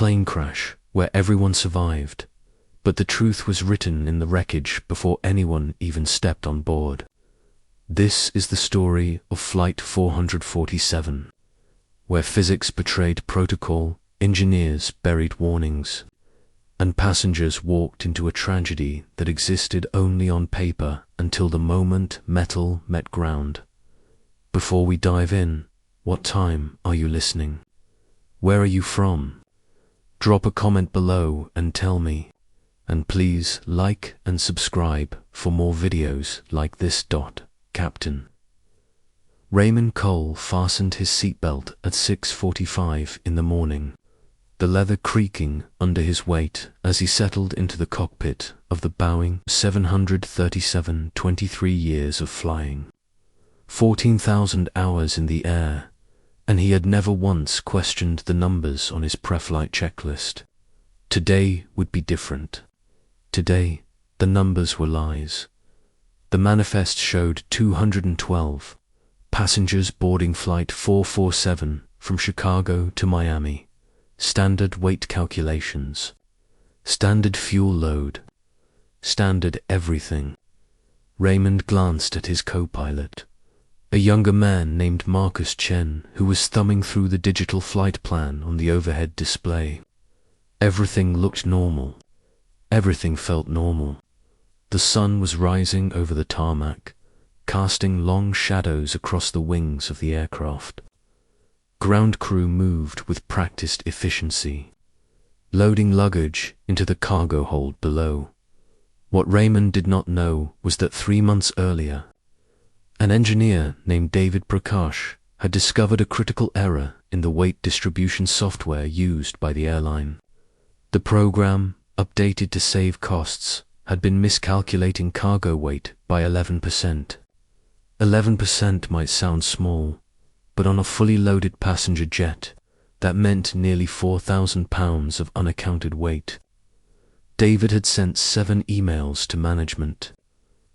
plane crash where everyone survived, but the truth was written in the wreckage before anyone even stepped on board. This is the story of Flight 447, where physics betrayed protocol, engineers buried warnings, and passengers walked into a tragedy that existed only on paper until the moment metal met ground. Before we dive in, what time are you listening? Where are you from? Drop a comment below and tell me. And please like and subscribe for more videos like this. Captain Raymond Cole fastened his seatbelt at 6:45 in the morning, the leather creaking under his weight as he settled into the cockpit of the Boeing 737, 23 years of flying, 14,000 hours in the air, and he had never once questioned the numbers on his pre-flight checklist. Today would be different. Today, the numbers were lies. The manifest showed 212 passengers boarding Flight 447 from Chicago to Miami. Standard weight calculations, standard fuel load, standard everything. Raymond glanced at his co-pilot, a younger man named Marcus Chen, who was thumbing through the digital flight plan on the overhead display. Everything looked normal. Everything felt normal. The sun was rising over the tarmac, casting long shadows across the wings of the aircraft. Ground crew moved with practiced efficiency, loading luggage into the cargo hold below. What Raymond did not know was that 3 months earlier, an engineer named David Prakash had discovered a critical error in the weight distribution software used by the airline. The program, updated to save costs, had been miscalculating cargo weight by 11%. 11% might sound small, but on a fully loaded passenger jet, that meant nearly 4,000 pounds of unaccounted weight. David had sent 7 emails to management,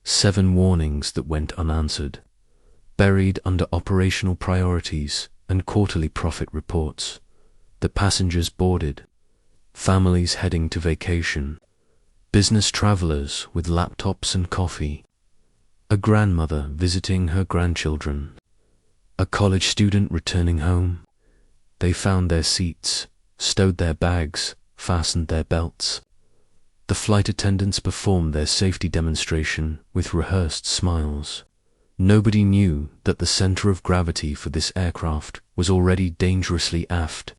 7 warnings that went unanswered, buried under operational priorities and quarterly profit reports. The passengers boarded, families heading to vacation, business travelers with laptops and coffee, a grandmother visiting her grandchildren, a college student returning home. They found their seats, stowed their bags, fastened their belts. The flight attendants performed their safety demonstration with rehearsed smiles. Nobody knew that the center of gravity for this aircraft was already dangerously aft,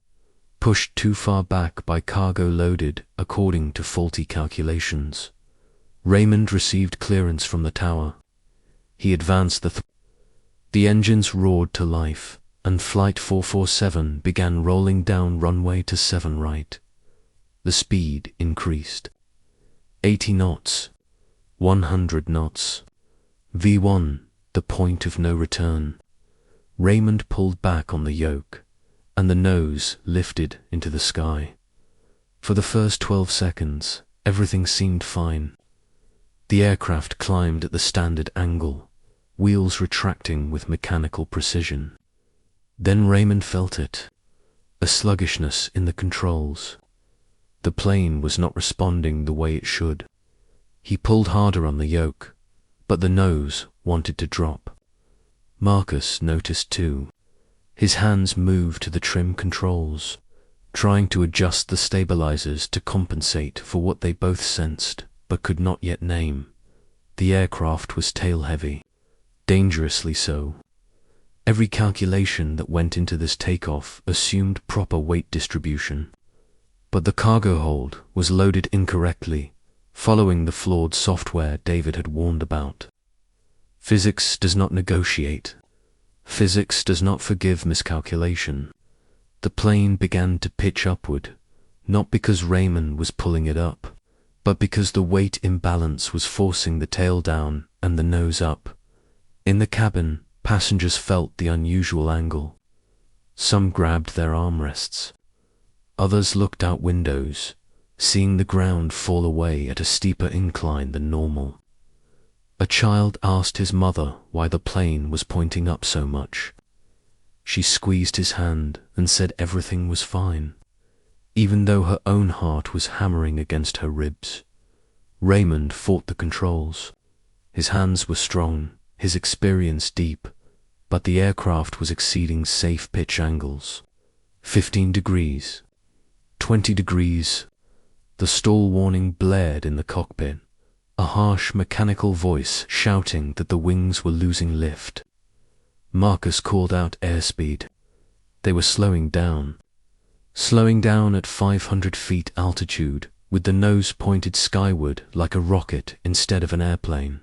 pushed too far back by cargo loaded according to faulty calculations. Raymond received clearance from the tower. He advanced the engines roared to life, and Flight 447 began rolling down runway to 7 right. The speed increased. 80 knots, 100 knots. V1, the point of no return. Raymond pulled back on the yoke, and the nose lifted into the sky. For the first 12 seconds, everything seemed fine. The aircraft climbed at the standard angle, wheels retracting with mechanical precision. Then Raymond felt it, a sluggishness in the controls. The plane was not responding the way it should. He pulled harder on the yoke, but the nose wanted to drop. Marcus noticed too. His hands moved to the trim controls, trying to adjust the stabilizers to compensate for what they both sensed but could not yet name. The aircraft was tail-heavy, dangerously so. Every calculation that went into this takeoff assumed proper weight distribution. But the cargo hold was loaded incorrectly, following the flawed software David had warned about. Physics does not negotiate. Physics does not forgive miscalculation. The plane began to pitch upward, not because Raymond was pulling it up, but because the weight imbalance was forcing the tail down and the nose up. In the cabin, passengers felt the unusual angle. Some grabbed their armrests. Others looked out windows, seeing the ground fall away at a steeper incline than normal. A child asked his mother why the plane was pointing up so much. She squeezed his hand and said everything was fine. even though her own heart was hammering against her ribs. Raymond fought the controls. His hands were strong, his experience deep, but the aircraft was exceeding safe pitch angles. 15 degrees. 20 degrees. The stall warning blared in the cockpit, a harsh mechanical voice shouting that the wings were losing lift. Marcus called out airspeed. They were slowing down at 500 feet altitude, with the nose pointed skyward like a rocket instead of an airplane.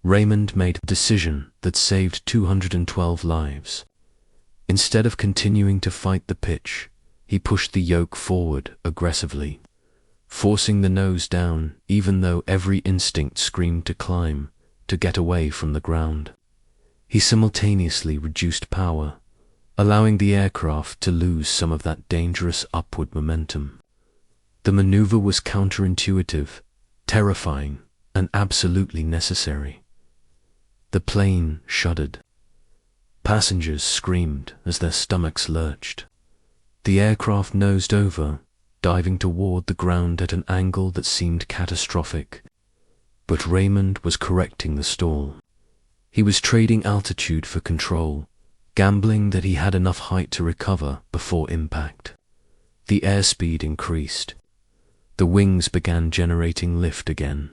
Raymond made a decision that saved 212 lives. Instead of continuing to fight the pitch, he pushed the yoke forward aggressively, forcing the nose down even though every instinct screamed to climb, to get away from the ground. He simultaneously reduced power, allowing the aircraft to lose some of that dangerous upward momentum. The maneuver was counterintuitive, terrifying, and absolutely necessary. The plane shuddered. Passengers screamed as their stomachs lurched. The aircraft nosed over, diving toward the ground at an angle that seemed catastrophic. But Raymond was correcting the stall. He was trading altitude for control, gambling that he had enough height to recover before impact. The airspeed increased. The wings began generating lift again.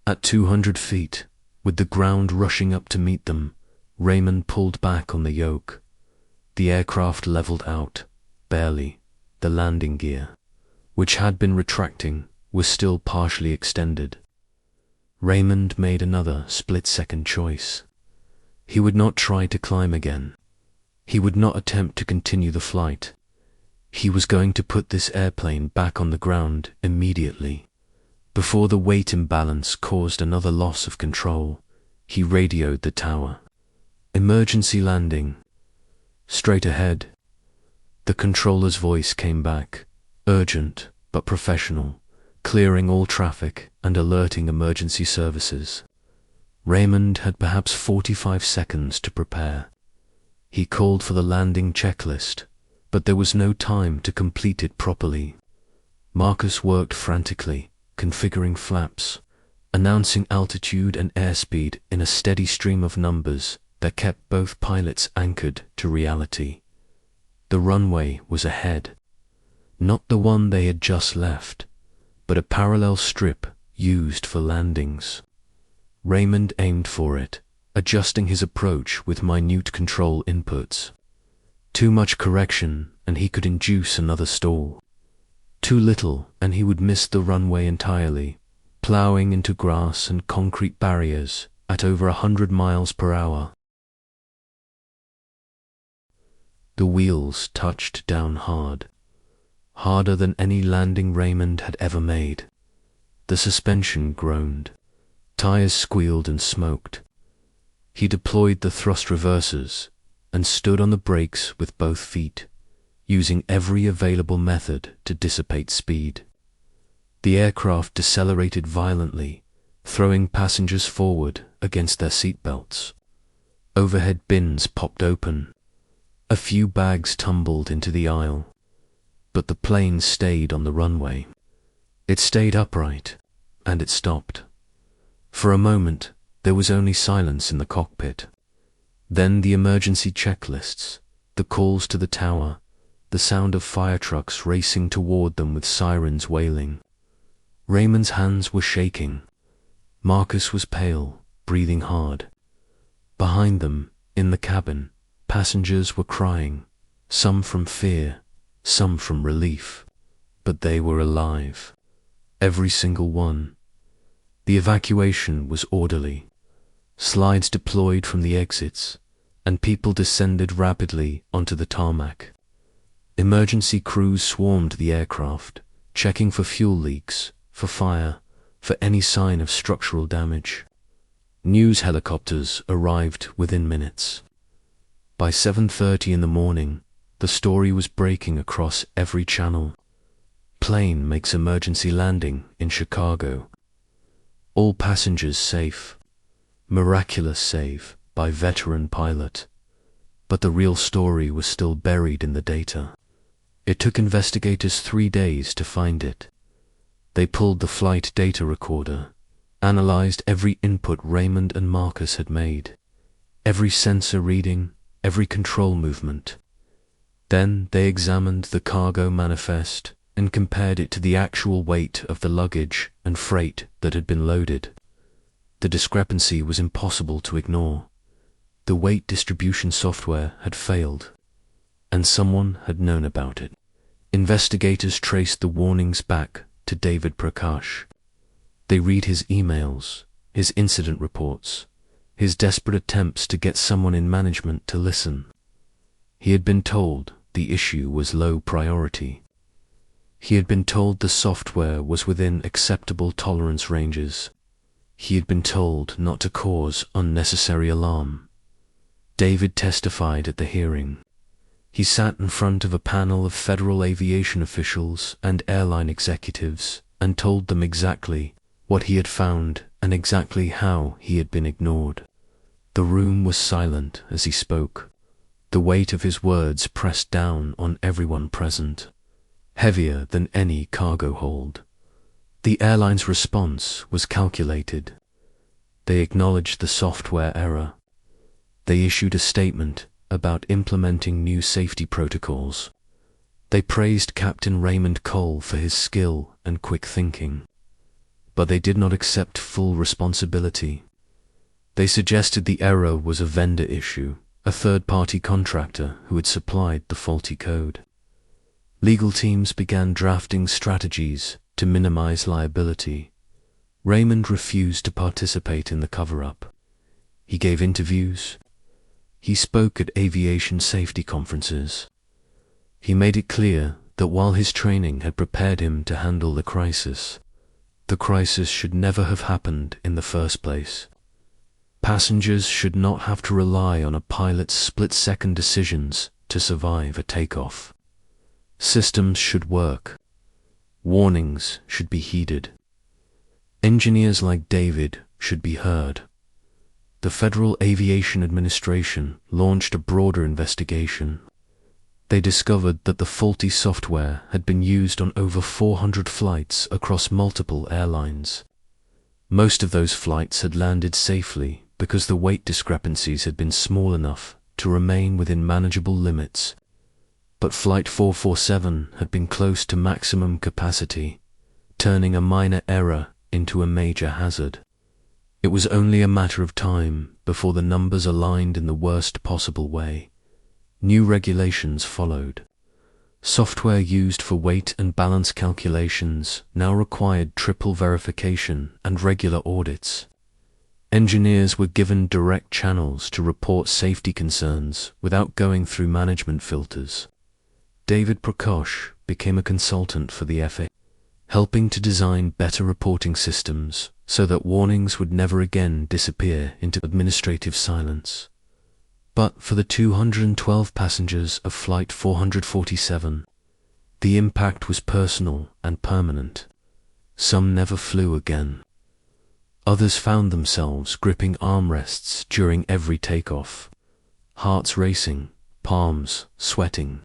At 200 feet, with the ground rushing up to meet them, Raymond pulled back on the yoke. The aircraft leveled out, barely. The landing gear, which had been retracting, was still partially extended. Raymond made another split-second choice. He would not try to climb again. He would not attempt to continue the flight. He was going to put this airplane back on the ground immediately. Before the weight imbalance caused another loss of control, he radioed the tower. Emergency landing. Straight ahead. The controller's voice came back, urgent but professional, clearing all traffic and alerting emergency services. Raymond had perhaps 45 seconds to prepare. He called for the landing checklist, but there was no time to complete it properly. Marcus worked frantically, configuring flaps, announcing altitude and airspeed in a steady stream of numbers that kept both pilots anchored to reality. The runway was ahead, not the one they had just left, but a parallel strip used for landings. Raymond aimed for it, adjusting his approach with minute control inputs. Too much correction and he could induce another stall. Too little and he would miss the runway entirely, plowing into grass and concrete barriers at over 100 miles per hour. The wheels touched down hard, harder than any landing Raymond had ever made. The suspension groaned. Tires squealed and smoked. He deployed the thrust reversers and stood on the brakes with both feet, using every available method to dissipate speed. The aircraft decelerated violently, throwing passengers forward against their seatbelts. Overhead bins popped open. A few bags tumbled into the aisle, but the plane stayed on the runway. It stayed upright, and it stopped. For a moment, there was only silence in the cockpit. Then the emergency checklists, the calls to the tower, the sound of fire trucks racing toward them with sirens wailing. Raymond's hands were shaking. Marcus was pale, breathing hard. Behind them, in the cabin, passengers were crying, some from fear, some from relief. But they were alive. Every single one. The evacuation was orderly. Slides deployed from the exits, and people descended rapidly onto the tarmac. Emergency crews swarmed the aircraft, checking for fuel leaks, for fire, for any sign of structural damage. News helicopters arrived within minutes. By 7:30 in the morning, the story was breaking across every channel. Plane makes emergency landing in Chicago. All passengers safe. Miraculous save by veteran pilot. But the real story was still buried in the data. It took investigators 3 days to find it. They pulled the flight data recorder, analyzed every input Raymond and Marcus had made, every sensor reading, every control movement. Then they examined the cargo manifest and compared it to the actual weight of the luggage and freight that had been loaded. The discrepancy was impossible to ignore. The weight distribution software had failed, and someone had known about it. Investigators traced the warnings back to David Prakash. They read his emails, his incident reports, his desperate attempts to get someone in management to listen. He had been told the issue was low priority. He had been told the software was within acceptable tolerance ranges. He had been told not to cause unnecessary alarm. David testified at the hearing. He sat in front of a panel of federal aviation officials and airline executives and told them exactly what he had found and exactly how he had been ignored. The room was silent as he spoke. The weight of his words pressed down on everyone present, heavier than any cargo hold. The airline's response was calculated. They acknowledged the software error. They issued a statement about implementing new safety protocols. They praised Captain Raymond Cole for his skill and quick thinking, but they did not accept full responsibility. They suggested the error was a vendor issue, a third-party contractor who had supplied the faulty code. Legal teams began drafting strategies to minimize liability. Raymond refused to participate in the cover-up. He gave interviews. He spoke at aviation safety conferences. He made it clear that while his training had prepared him to handle the crisis should never have happened in the first place. Passengers should not have to rely on a pilot's split-second decisions to survive a takeoff. Systems should work. Warnings should be heeded. Engineers like David should be heard. The Federal Aviation Administration launched a broader investigation. They discovered that the faulty software had been used on over 400 flights across multiple airlines. Most of those flights had landed safely because the weight discrepancies had been small enough to remain within manageable limits. But Flight 447 had been close to maximum capacity, turning a minor error into a major hazard. It was only a matter of time before the numbers aligned in the worst possible way. New regulations followed. Software used for weight and balance calculations now required triple verification and regular audits. Engineers were given direct channels to report safety concerns without going through management filters. David Prakash became a consultant for the FAA, helping to design better reporting systems so that warnings would never again disappear into administrative silence. But for the 212 passengers of Flight 447, the impact was personal and permanent. Some never flew again. Others found themselves gripping armrests during every takeoff, hearts racing, palms sweating,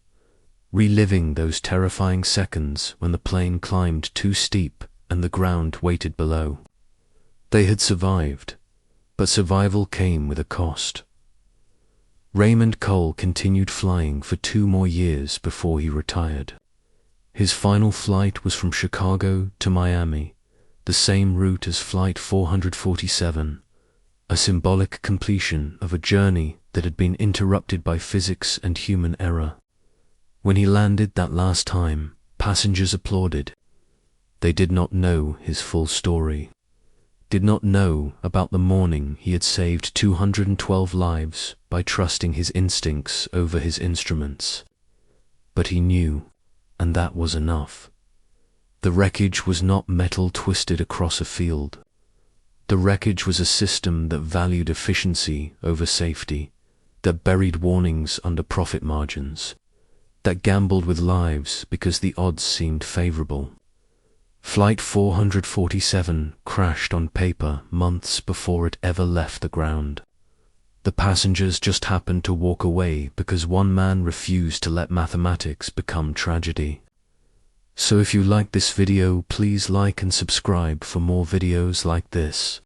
reliving those terrifying seconds when the plane climbed too steep and the ground waited below. They had survived, but survival came with a cost. Raymond Cole continued flying for 2 more years before he retired. His final flight was from Chicago to Miami, the same route as Flight 447, a symbolic completion of a journey that had been interrupted by physics and human error. When he landed that last time, passengers applauded. They did not know his full story, did not know about the morning he had saved 212 lives by trusting his instincts over his instruments. But he knew, and that was enough. The wreckage was not metal twisted across a field. The wreckage was a system that valued efficiency over safety, that buried warnings under profit margins, that gambled with lives because the odds seemed favorable. Flight 447 crashed on paper months before it ever left the ground. The passengers just happened to walk away because one man refused to let mathematics become tragedy. So if you like this video, please like and subscribe for more videos like this.